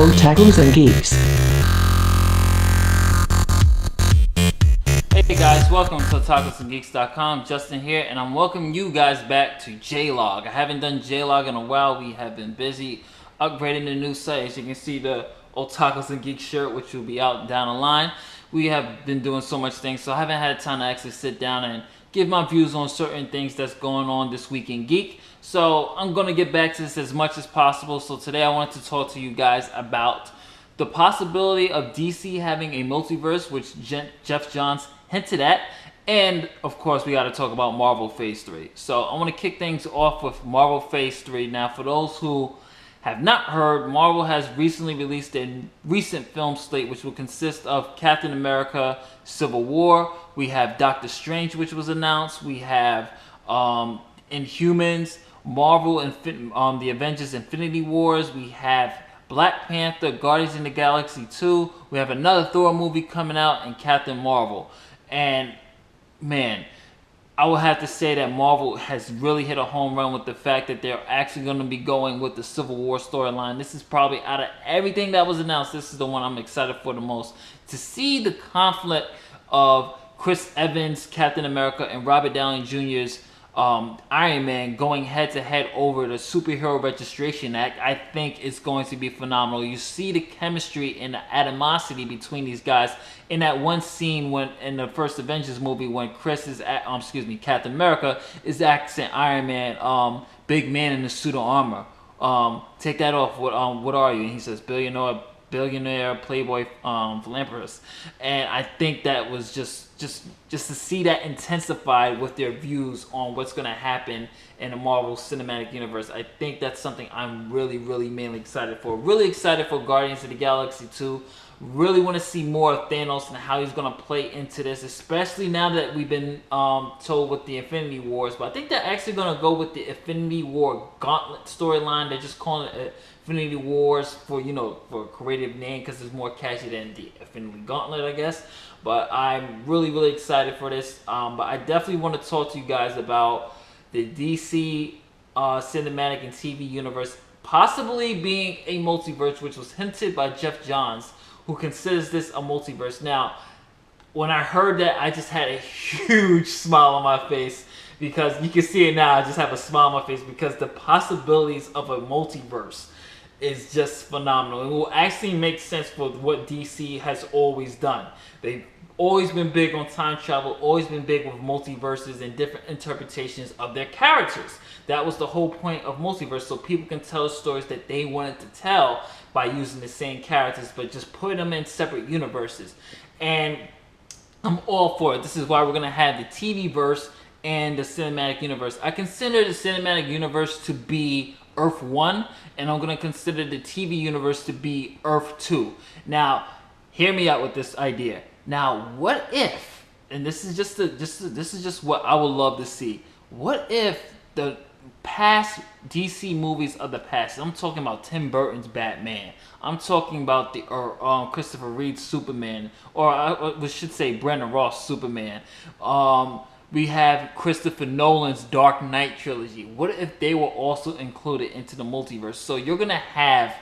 Otakus and Geeks. Hey guys, welcome to otakusandgeeks.com. Justin here, and I'm welcoming you guys back to JLog. I haven't done JLog in a while. We have been busy upgrading the new site. As you can see, the Otakus and Geeks shirt, which will be out down the line. We have been doing so much things, so I haven't had time to actually sit down and give my views on certain things that's going on this week in Geek. So I'm going to get back to this as much as possible. So today I wanted to talk to you guys about the possibility of DC having a multiverse, which Jeff Johns hinted at. And of course, we got to talk about Marvel Phase 3. So I want to kick things off with Marvel Phase 3. Now, for those who have not heard, Marvel has recently released a recent film slate which will consist of Captain America Civil War. We have Doctor Strange, which was announced. We have Inhumans, Marvel, the Avengers Infinity Wars. We have Black Panther, Guardians of the Galaxy 2. We have another Thor movie coming out, and Captain Marvel. And man, I would have to say that Marvel has really hit a home run with the fact that they're actually going to be going with the Civil War storyline. This is probably, out of everything that was announced, this is the one I'm excited for the most. To see the conflict of Chris Evans, Captain America, and Robert Downey Jr.'s Iron Man going head to head over the Superhero Registration Act, I think is going to be phenomenal. You see the chemistry and the animosity between these guys in that one scene when in the first Avengers movie when Captain America is acting Iron Man, big man in the suit of armor. Take that off. What are you? And he says billionaire playboy philanthropist. And I think that was just to see that intensified with their views on what's going to happen in the Marvel Cinematic Universe. I think that's something I'm really mainly excited for. Really excited for Guardians of the Galaxy 2. Really want to see more of Thanos and how he's going to play into this, especially now that we've been told with the Infinity Wars. But I think they're actually going to go with the Infinity War Gauntlet storyline. They're just calling it Infinity Wars for a creative name because it's more catchy than the Infinity Gauntlet, I guess. But I'm really excited for this. But I definitely want to talk to you guys about the DC cinematic and TV universe possibly being a multiverse, which was hinted by Jeff Johns, who considers this a multiverse. Now, when I heard that, I just had a huge smile on my face because you can see it now. I just have a smile on my face because the possibilities of a multiverse is just phenomenal. It will actually make sense for what DC has always done. They've always been big on time travel, always been big with multiverses and different interpretations of their characters. That was the whole point of multiverse, so people can tell the stories that they wanted to tell by using the same characters, but just put them in separate universes. And I'm all for it. This is why we're going to have the TV verse and the cinematic universe. I consider the cinematic universe to be Earth 1, and I'm going to consider the TV universe to be Earth 2. Now, hear me out with this idea. Now, what if, and this is just what I would love to see. What if the past DC movies of the past, I'm talking about Tim Burton's Batman, I'm talking about the Christopher Reeve's Superman, or I should say Brandon Ross Superman. We have Christopher Nolan's Dark Knight trilogy. What if they were also included into the multiverse? So you're going to have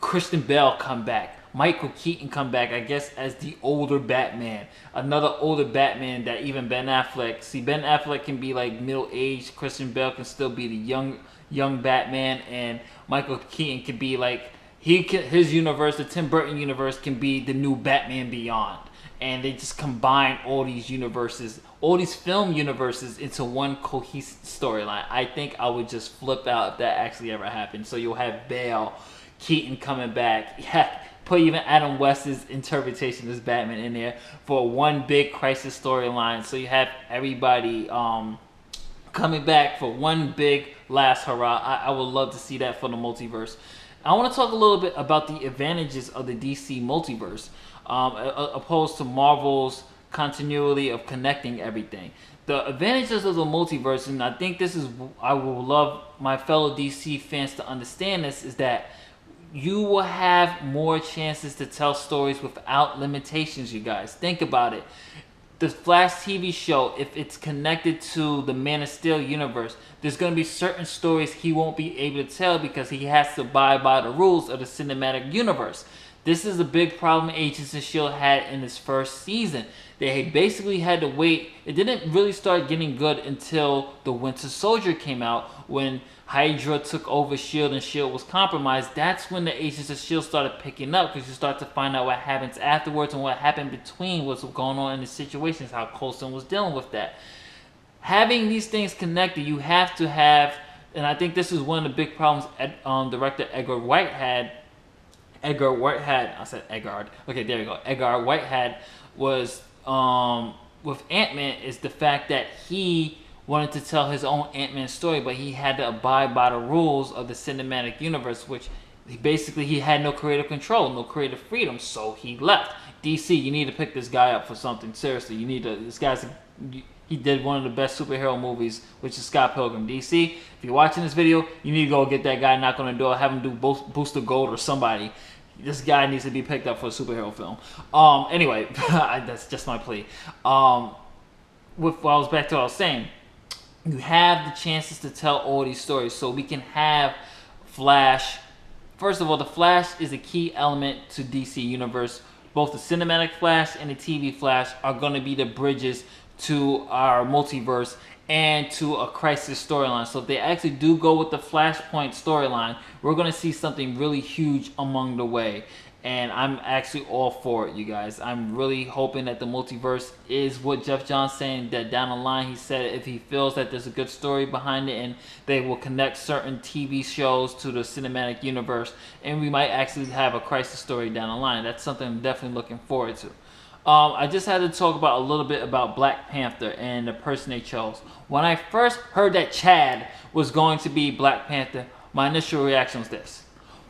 Christian Bale come back, Michael Keaton come back, I guess, as the older Batman. Another older Batman that even Ben Affleck. See, Ben Affleck can be like middle-aged. Christian Bale can still be the young Batman. And Michael Keaton can be like, his universe, the Tim Burton universe, can be the new Batman Beyond. And they just combine all these universes, all these film universes into one cohesive storyline. I think I would just flip out if that actually ever happened. So you'll have Bale, Keaton coming back. Yeah, put even Adam West's interpretation as Batman in there for one big crisis storyline. So you have everybody coming back for one big last hurrah. I would love to see that for the multiverse. I want to talk a little bit about the advantages of the DC multiverse, opposed to Marvel's continuity of connecting everything. The advantages of the multiverse, and I think this is, I will love my fellow DC fans to understand this, is that you will have more chances to tell stories without limitations, you guys. Think about it. the Flash TV show, if it's connected to the Man of Steel universe, there's going to be certain stories he won't be able to tell because he has to abide by the rules of the cinematic universe. This is a big problem Agents of S.H.I.E.L.D. had in this first season. They basically had to wait. It didn't really start getting good until The Winter Soldier came out, when Hydra took over S.H.I.E.L.D. and S.H.I.E.L.D. was compromised. That's when the Agents of S.H.I.E.L.D. started picking up, because you start to find out what happens afterwards and what happened between what's going on in the situations, how Coulson was dealing with that. Having these things connected, you have to have, and I think this is one of the big problems director Edgar Whitehead, I said Edgar. Okay, there you go. Edgar Whitehead was with Ant-Man, is the fact that he wanted to tell his own Ant-Man story, but he had to abide by the rules of the cinematic universe, which he had no creative control, no creative freedom, so he left. DC, you need to pick this guy up for something. Seriously, you need to. He did one of the best superhero movies, which is Scott Pilgrim. DC, if you're watching this video, you need to go get that guy, knock on the door, have him do Booster Gold or somebody. This guy needs to be picked up for a superhero film. Anyway, that's just my plea. With what I was back to what I was saying, you have the chances to tell all these stories, so we can have Flash. First of all, the Flash is a key element to DC Universe. Both the cinematic Flash and the TV Flash are going to be the bridges to our multiverse and to a Crisis storyline. So if they actually do go with the Flashpoint storyline, we're going to see something really huge along the way. And I'm actually all for it, you guys. I'm really hoping that the multiverse is what Jeff John's saying, that down the line, he said if he feels that there's a good story behind it and they will connect certain TV shows to the cinematic universe, and we might actually have a Crisis story down the line. That's something I'm definitely looking forward to. I just had to talk about a little bit about Black Panther and the person they chose. When I first heard that Chad was going to be Black Panther, my initial reaction was this: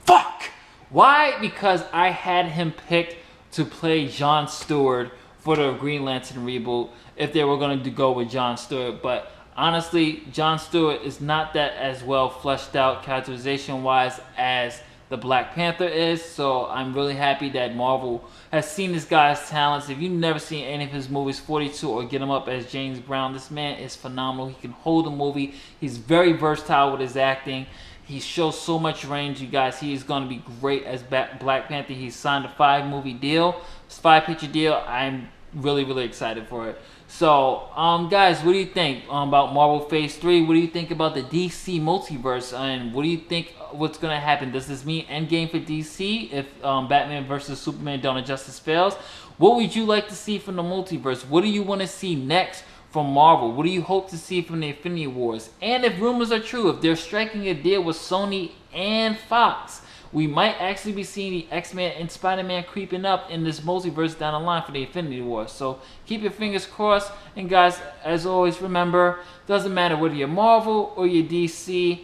fuck! Why? Because I had him picked to play Jon Stewart for the Green Lantern reboot if they were going to go with Jon Stewart. But honestly, Jon Stewart is not that as well fleshed out characterization-wise as the Black Panther is. So I'm really happy that Marvel has seen this guy's talents. If you've never seen any of his movies, 42 or Get Him Up as James Brown, this man is phenomenal. He can hold a movie. He's very versatile with his acting. He shows so much range, you guys. He is going to be great as Black Panther. He's signed a 5-movie deal, 5-picture deal. I'm really, really excited for it. So, guys, what do you think about Marvel Phase 3? What do you think about the DC Multiverse? And what do you think what's going to happen? Does this mean endgame for DC if Batman vs. Superman Dawn of Justice fails? What would you like to see from the multiverse? What do you want to see next from Marvel? What do you hope to see from the Infinity Wars? And if rumors are true, if they're striking a deal with Sony and Fox, we might actually be seeing the X-Men and Spider-Man creeping up in this multiverse down the line for the Infinity Wars. So keep your fingers crossed. And guys, as always, remember, doesn't matter whether you're Marvel or you're DC,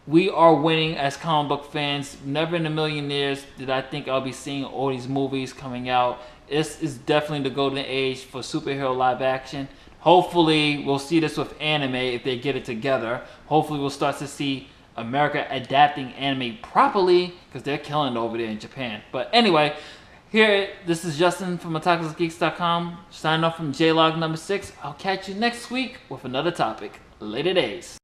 we are winning as comic book fans. Never in a million years did I think I'll be seeing all these movies coming out. This is definitely the golden age for superhero live action. Hopefully, we'll see this with anime if they get it together. Hopefully, we'll start to see America adapting anime properly, because they're killing it over there in Japan. But anyway, this is Justin from OtakusGeeks.com, signing off from JLog number 6. I'll catch you next week with another topic. Later days.